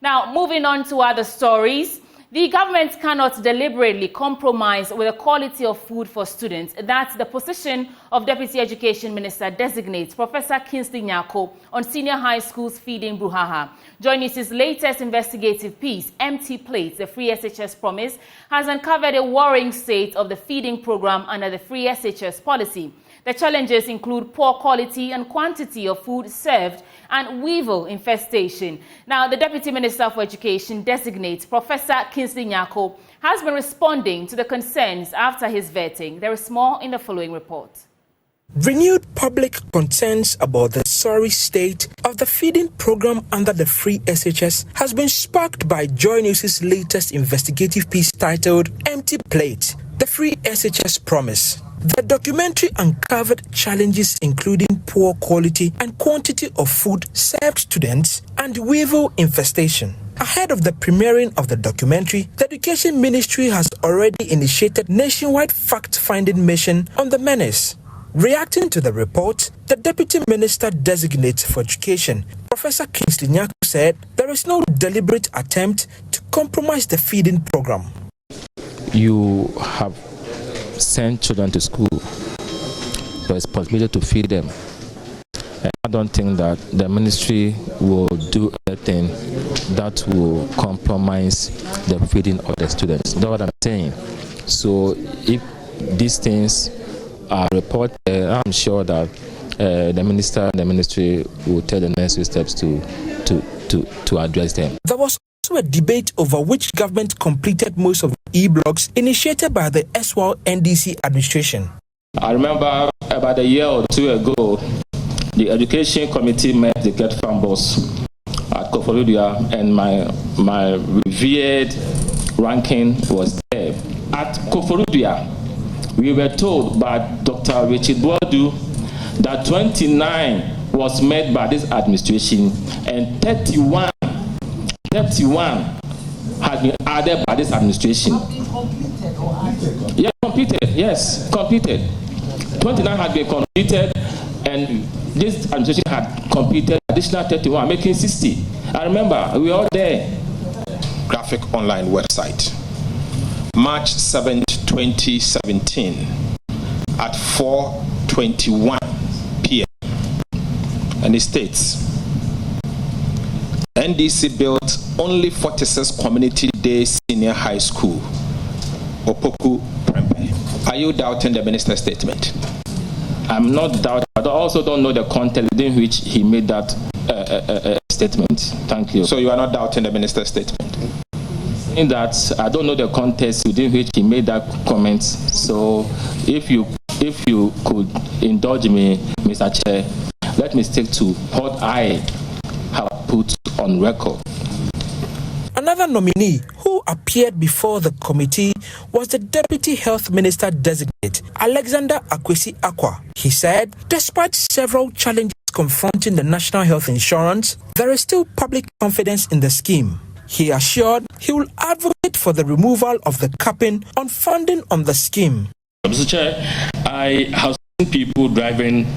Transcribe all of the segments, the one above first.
Now, moving on to other stories. The government cannot deliberately compromise with the quality of food for students. That's the position of Deputy Education Minister Designate Professor Kingsley Nyako on senior high schools feeding brouhaha. Join us, his latest investigative piece, Empty Plates, the Free SHS Promise, has uncovered a worrying state of the feeding program under the Free SHS policy. The challenges include poor quality and quantity of food served and weevil infestation. Now, the Deputy Minister for Education Designate Professor Kingsley Nyako has been responding to the concerns after his vetting. There is more in the following report. Renewed public concerns about the sorry state of the feeding program under the Free SHS has been sparked by Joy News' latest investigative piece titled Empty Plate, the Free SHS Promise. The documentary uncovered challenges including poor quality and quantity of food served students and weevil infestation. Ahead of the premiering of the documentary, the Education Ministry has already initiated nationwide fact-finding mission on the menace. Reacting to the report, the Deputy Minister Designate for Education, Professor Kingsley Nyako, said there is no deliberate attempt to compromise the feeding program. You have sent children to school, there is possibility to feed them. And I don't think that the ministry will do anything that will compromise the feeding of the students. That's what I'm saying. So if these things are reported, I'm sure that the minister and the ministry will take the necessary steps to address them. There was also a debate over which government completed most of the e-blogs initiated by the SWAL NDC administration. I remember about a year or two ago, the education committee met the GET farm boss at Koforidua, and my revered ranking was there. At Koforidua, we were told by Dr. Richard Boadu that 29 was made by this administration and 31 has been added by this administration. Yeah, completed. Yes, completed. 29 had been completed, and this administration had completed additional 31, making 60. I remember, we were all there. Graphic online website, March 7th, 2017, at 4:21 p.m. And it states, NDC built only 46 community day senior high school, Opoku Prempe. Are you doubting the minister's statement? I'm not doubting, but I also don't know the context in which he made that statement. Thank you. So you are not doubting the minister's statement? In that, I don't know the context within which he made that comment. So if you could indulge me, Mr. Chair, let me stick to what I have put on record. Another nominee who appeared before the committee was the Deputy Health Minister Designate, Alexander Akwesi Akwa. He said, despite several challenges confronting the National Health Insurance, there is still public confidence in the scheme. He assured he will advocate for the removal of the capping on funding on the scheme. Mr. Chair, I have seen people driving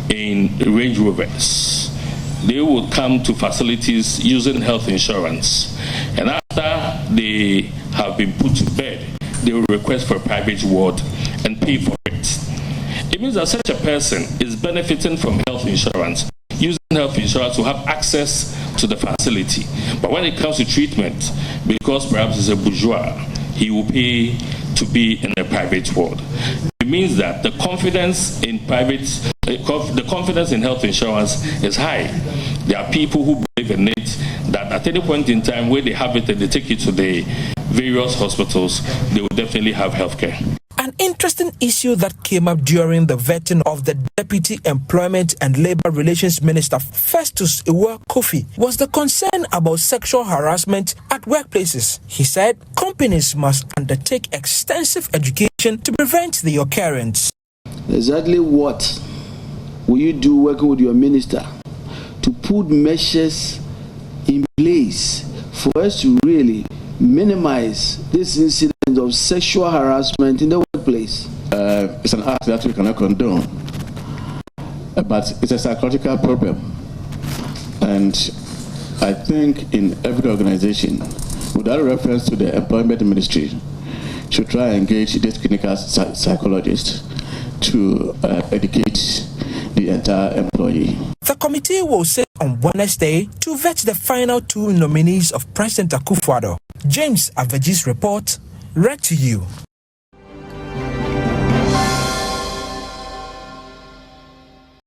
in Range Rovers. They would come to facilities using health insurance, and after they have been put to bed, they will request for a private ward and pay for it. It means that such a person is benefiting from health insurance, using health insurance to have access to the facility. But when it comes to treatment, because perhaps he's a bourgeois, he will pay to be in a private ward. It means that the confidence in health insurance is high. There are people who believe in it, that at any point in time where they have it and they take it to the various hospitals, they will definitely have health care. An interesting issue that came up during the vetting of the Deputy Employment and Labour Relations Minister Festus Iwa Kofi was the concern about sexual harassment at workplaces. He said companies must undertake extensive education to prevent the occurrence. Exactly what will you do working with your minister to put measures in place for us to really minimize this incident of sexual harassment in the workplace? It's an act that we cannot condone, but it's a psychological problem, and I think in every organization, without reference to the employment ministry, should try and engage this clinical psychologist to educate the entire employee. The committee will sit on Wednesday to vet the final 2 nominees of President Akufo-Addo. James Aveji's report, read to you.